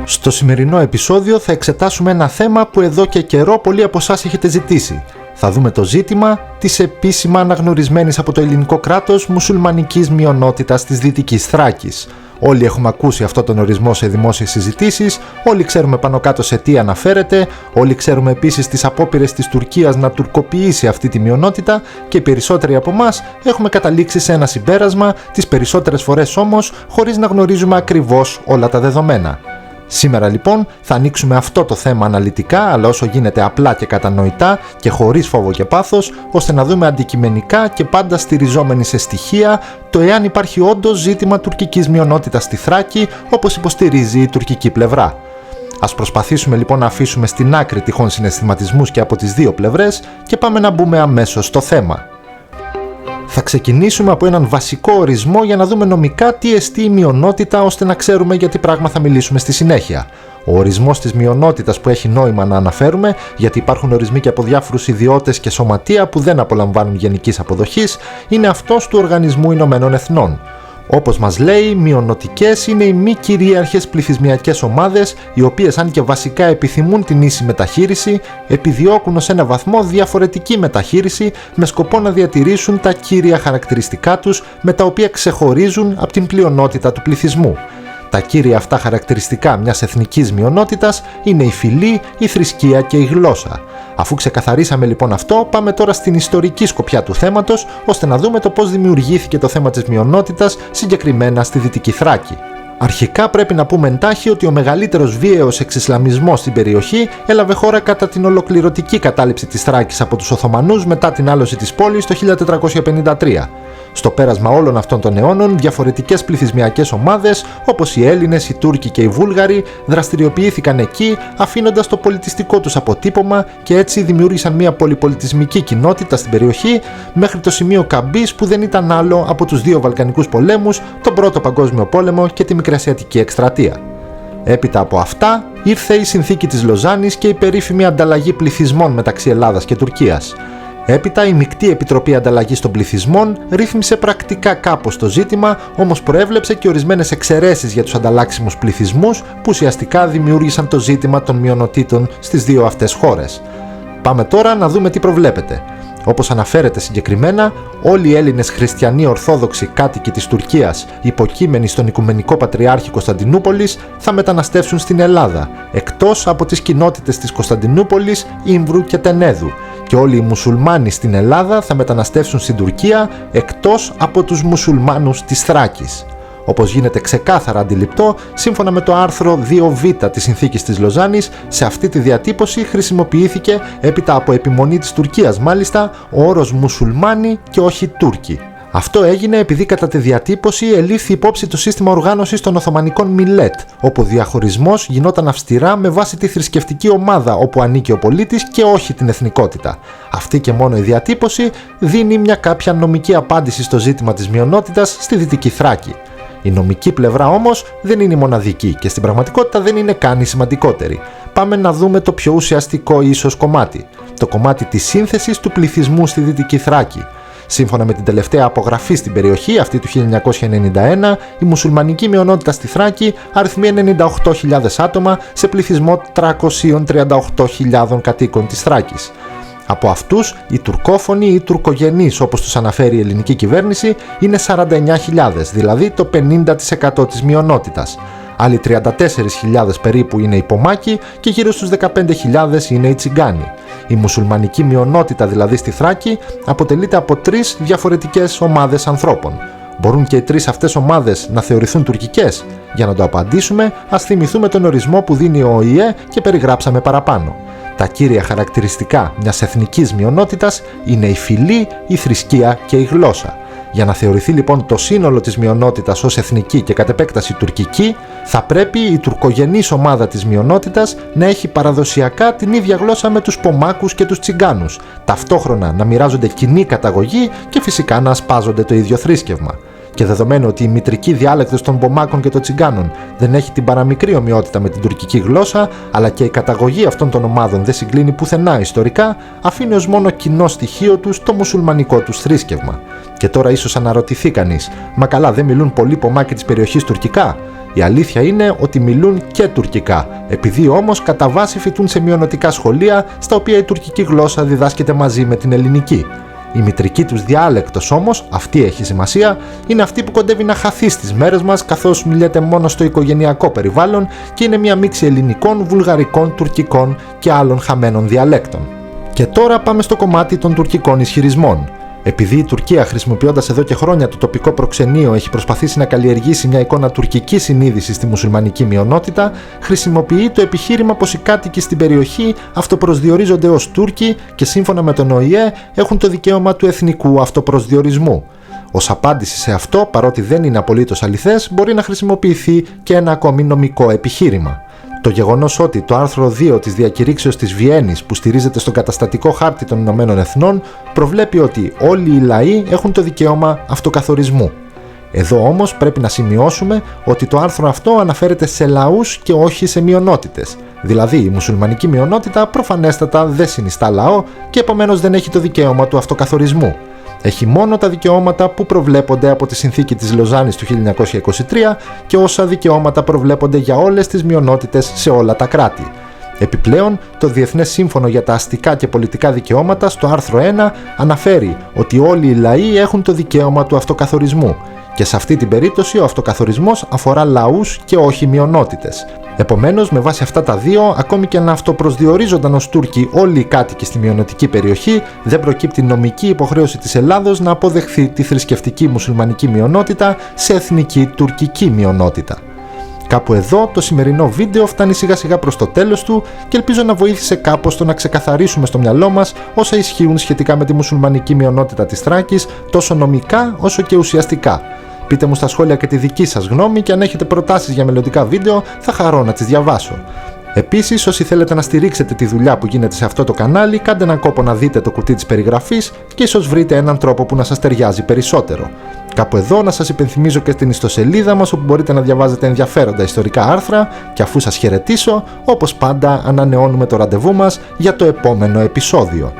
Στο σημερινό επεισόδιο θα εξετάσουμε ένα θέμα που εδώ και καιρό πολλοί από εσάς έχετε ζητήσει. Θα δούμε το ζήτημα της επίσημα αναγνωρισμένης από το ελληνικό κράτος μουσουλμανικής μειονότητας της Δυτικής Θράκης. Όλοι έχουμε ακούσει αυτόν τον ορισμό σε δημόσιες συζητήσεις, όλοι ξέρουμε πάνω κάτω σε τι αναφέρεται, όλοι ξέρουμε επίσης τις απόπειρες της Τουρκίας να τουρκοποιήσει αυτή τη μειονότητα και οι περισσότεροι από εμάς έχουμε καταλήξει σε ένα συμπέρασμα, τις περισσότερες φορές όμως χωρίς να γνωρίζουμε ακριβώς όλα τα δεδομένα. Σήμερα λοιπόν θα ανοίξουμε αυτό το θέμα αναλυτικά, αλλά όσο γίνεται απλά και κατανοητά και χωρίς φόβο και πάθος, ώστε να δούμε αντικειμενικά και πάντα στηριζόμενοι σε στοιχεία το εάν υπάρχει όντως ζήτημα τουρκικής μειονότητας στη Θράκη, όπως υποστηρίζει η τουρκική πλευρά. Ας προσπαθήσουμε λοιπόν να αφήσουμε στην άκρη τυχόν συναισθηματισμούς και από τις δύο πλευρές και πάμε να μπούμε αμέσως στο θέμα. Θα ξεκινήσουμε από έναν βασικό ορισμό για να δούμε νομικά τι εστί η μειονότητα, ώστε να ξέρουμε για τι πράγμα θα μιλήσουμε στη συνέχεια. Ο ορισμός της μειονότητας που έχει νόημα να αναφέρουμε, γιατί υπάρχουν ορισμοί και από διάφορους ιδιώτες και σωματεία που δεν απολαμβάνουν γενικής αποδοχής, είναι αυτός του Οργανισμού Ηνωμένων Εθνών. Όπως μας λέει, μειονοτικές είναι οι μη κυρίαρχες πληθυσμιακές ομάδες, οι οποίες αν και βασικά επιθυμούν την ίση μεταχείριση, επιδιώκουν ως ένα βαθμό διαφορετική μεταχείριση με σκοπό να διατηρήσουν τα κύρια χαρακτηριστικά τους με τα οποία ξεχωρίζουν από την πλειονότητα του πληθυσμού. Τα κύρια αυτά χαρακτηριστικά μιας εθνικής μειονότητας είναι η φυλή, η θρησκεία και η γλώσσα. Αφού ξεκαθαρίσαμε λοιπόν αυτό, πάμε τώρα στην ιστορική σκοπιά του θέματος, ώστε να δούμε το πώς δημιουργήθηκε το θέμα της μειονότητας, συγκεκριμένα στη Δυτική Θράκη. Αρχικά πρέπει να πούμε εντάχει ότι ο μεγαλύτερος βίαιος εξισλαμισμός στην περιοχή έλαβε χώρα κατά την ολοκληρωτική κατάληψη της Θράκης από τους Οθωμανούς μετά την άλωση της πόλης το 1453. Στο πέρασμα όλων αυτών των αιώνων, διαφορετικές πληθυσμιακές ομάδες, όπως οι Έλληνες, οι Τούρκοι και οι Βούλγαροι, δραστηριοποιήθηκαν εκεί, αφήνοντας το πολιτιστικό τους αποτύπωμα και έτσι δημιούργησαν μια πολυπολιτισμική κοινότητα στην περιοχή, μέχρι το σημείο καμπής που δεν ήταν άλλο από τους δύο Βαλκανικούς πολέμους, τον Πρώτο Παγκόσμιο Πόλεμο και τη Μικρασιατική Εκστρατεία. Έπειτα από αυτά, ήρθε η Συνθήκη της Λοζάνης και η περίφημη ανταλλαγή πληθυσμών μεταξύ Ελλάδας και Τουρκίας. Έπειτα η Μεικτή Επιτροπή Ανταλλαγής των Πληθυσμών ρύθμισε πρακτικά κάπως το ζήτημα, όμως προέβλεψε και ορισμένες εξαιρέσεις για τους ανταλλάξιμους πληθυσμούς που ουσιαστικά δημιούργησαν το ζήτημα των μειονοτήτων στις δύο αυτές χώρες. Πάμε τώρα να δούμε τι προβλέπεται. Όπως αναφέρεται συγκεκριμένα, όλοι οι Έλληνες χριστιανοί Ορθόδοξοι κάτοικοι της Τουρκίας, υποκείμενοι στον Οικουμενικό Πατριάρχη Κωνσταντινούπολης, θα μεταναστεύσουν στην Ελλάδα, εκτός από τις κοινότητες της Κωνσταντινούπολης, Ήμβρου και Τενέδου, και όλοι οι μουσουλμάνοι στην Ελλάδα θα μεταναστεύσουν στην Τουρκία, εκτός από τους μουσουλμάνους της Θράκης. Όπως γίνεται ξεκάθαρα αντιληπτό, σύμφωνα με το άρθρο 2β της Συνθήκης της Λοζάνης, σε αυτή τη διατύπωση χρησιμοποιήθηκε, έπειτα από επιμονή της Τουρκίας μάλιστα, ο όρος μουσουλμάνοι και όχι Τούρκοι. Αυτό έγινε επειδή κατά τη διατύπωση ελήφθη υπόψη το σύστημα οργάνωσης των Οθωμανικών Μιλέτ, όπου ο διαχωρισμός γινόταν αυστηρά με βάση τη θρησκευτική ομάδα όπου ανήκει ο πολίτης και όχι την εθνικότητα. Αυτή και μόνο η διατύπωση δίνει μια κάποια νομική απάντηση στο ζήτημα της μειονότητας στη Δυτική Θράκη. Η νομική πλευρά όμως δεν είναι η μοναδική και στην πραγματικότητα δεν είναι καν η σημαντικότερη. Πάμε να δούμε το πιο ουσιαστικό ίσως κομμάτι. Το κομμάτι της σύνθεσης του πληθυσμού στη Δυτική Θράκη. Σύμφωνα με την τελευταία απογραφή στην περιοχή, αυτή του 1991, η μουσουλμανική μειονότητα στη Θράκη αριθμεί 98.000 άτομα σε πληθυσμό 338.000 κατοίκων της Θράκης. Από αυτούς, οι τουρκόφωνοι ή τουρκογενείς, όπως τους αναφέρει η ελληνική κυβέρνηση, είναι 49.000, δηλαδή το 50% της μειονότητας. Άλλοι 34.000 περίπου είναι οι Πομάκοι και γύρω στους 15.000 είναι οι Τσιγκάνοι. Η μουσουλμανική μειονότητα δηλαδή στη Θράκη αποτελείται από τρεις διαφορετικές ομάδες ανθρώπων. Μπορούν και οι τρεις αυτές ομάδες να θεωρηθούν τουρκικές? Για να το απαντήσουμε, ας θυμηθούμε τον ορισμό που δίνει ο ΟΗΕ και περιγράψαμε παραπάνω. Τα κύρια χαρακτηριστικά μιας εθνικής μειονότητας είναι η φυλή, η θρησκεία και η γλώσσα. Για να θεωρηθεί λοιπόν το σύνολο της μειονότητας ως εθνική και κατ' επέκταση τουρκική, θα πρέπει η τουρκογενής ομάδα της μειονότητας να έχει παραδοσιακά την ίδια γλώσσα με τους Πομάκους και τους Τσιγκάνους, ταυτόχρονα να μοιράζονται κοινή καταγωγή και φυσικά να ασπάζονται το ίδιο θρήσκευμα. Και δεδομένου ότι η μητρική διάλεκτος των Πομάκων και των Τσιγκάνων δεν έχει την παραμικρή ομοιότητα με την τουρκική γλώσσα, αλλά και η καταγωγή αυτών των ομάδων δεν συγκλίνει πουθενά ιστορικά, αφήνει ως μόνο κοινό στοιχείο τους το μουσουλμανικό τους θρήσκευμα. Και τώρα ίσως αναρωτηθεί κανείς, μα καλά δεν μιλούν πολλοί Πομάκοι της περιοχής τουρκικά? Η αλήθεια είναι ότι μιλούν και τουρκικά, επειδή όμως κατά βάση φοιτούν σε μειωνοτικά σχολεία, στα οποία η τουρκική γλώσσα διδάσκεται μαζί με την ελληνική. Η μητρική τους διάλεκτος όμως, αυτή έχει σημασία, είναι αυτή που κοντεύει να χαθεί στις μέρες μας, καθώς μιλιέται μόνο στο οικογενειακό περιβάλλον και είναι μια μίξη ελληνικών, βουλγαρικών, τουρκικών και άλλων χαμένων διαλέκτων. Και τώρα πάμε στο κομμάτι των τουρκικών ισχυρισμών. Επειδή η Τουρκία, χρησιμοποιώντας εδώ και χρόνια το τοπικό προξενείο, έχει προσπαθήσει να καλλιεργήσει μια εικόνα τουρκικής συνείδησης στη μουσουλμανική μειονότητα, χρησιμοποιεί το επιχείρημα πως οι κάτοικοι στην περιοχή αυτοπροσδιορίζονται ως Τούρκοι και σύμφωνα με τον ΟΗΕ έχουν το δικαίωμα του εθνικού αυτοπροσδιορισμού. Ως απάντηση σε αυτό, παρότι δεν είναι απολύτως αληθές, μπορεί να χρησιμοποιηθεί και ένα ακόμη νομικό επιχείρημα. Το γεγονός ότι το άρθρο 2 της Διακηρύξεως της Βιέννης, που στηρίζεται στον καταστατικό χάρτη των Ηνωμένων Εθνών, προβλέπει ότι όλοι οι λαοί έχουν το δικαίωμα αυτοκαθορισμού. Εδώ όμως πρέπει να σημειώσουμε ότι το άρθρο αυτό αναφέρεται σε λαούς και όχι σε μειονότητες. Δηλαδή η μουσουλμανική μειονότητα προφανέστατα δεν συνιστά λαό και επομένως δεν έχει το δικαίωμα του αυτοκαθορισμού. Έχει μόνο τα δικαιώματα που προβλέπονται από τη Συνθήκη της Λοζάνης του 1923 και όσα δικαιώματα προβλέπονται για όλες τις μειονότητες σε όλα τα κράτη. Επιπλέον, το Διεθνές Σύμφωνο για τα Αστικά και Πολιτικά Δικαιώματα στο άρθρο 1 αναφέρει ότι όλοι οι λαοί έχουν το δικαίωμα του αυτοκαθορισμού και σε αυτή την περίπτωση ο αυτοκαθορισμός αφορά λαούς και όχι μειονότητες. Επομένως, με βάση αυτά τα δύο, ακόμη και να αυτοπροσδιορίζονταν ως Τούρκοι όλοι οι κάτοικοι στη μειονοτική περιοχή, δεν προκύπτει νομική υποχρέωση της Ελλάδος να αποδεχθεί τη θρησκευτική μουσουλμανική μειονότητα σε εθνική τουρκική μειονότητα. Κάπου εδώ το σημερινό βίντεο φτάνει σιγά σιγά προς το τέλος του και ελπίζω να βοήθησε κάπως το να ξεκαθαρίσουμε στο μυαλό μας όσα ισχύουν σχετικά με τη μουσουλμανική μειονότητα της Θράκης, τόσο νομικά όσο και ουσιαστικά. Πείτε μου στα σχόλια και τη δική σας γνώμη και αν έχετε προτάσεις για μελλοντικά βίντεο θα χαρώ να τις διαβάσω. Επίσης, όσοι θέλετε να στηρίξετε τη δουλειά που γίνεται σε αυτό το κανάλι, κάντε έναν κόπο να δείτε το κουτί της περιγραφής και ίσως βρείτε έναν τρόπο που να σας ταιριάζει περισσότερο. Κάπου εδώ να σας υπενθυμίζω και την ιστοσελίδα μας όπου μπορείτε να διαβάζετε ενδιαφέροντα ιστορικά άρθρα και αφού σας χαιρετήσω, όπως πάντα ανανεώνουμε το ραντεβού μας για το επόμενο επεισόδιο.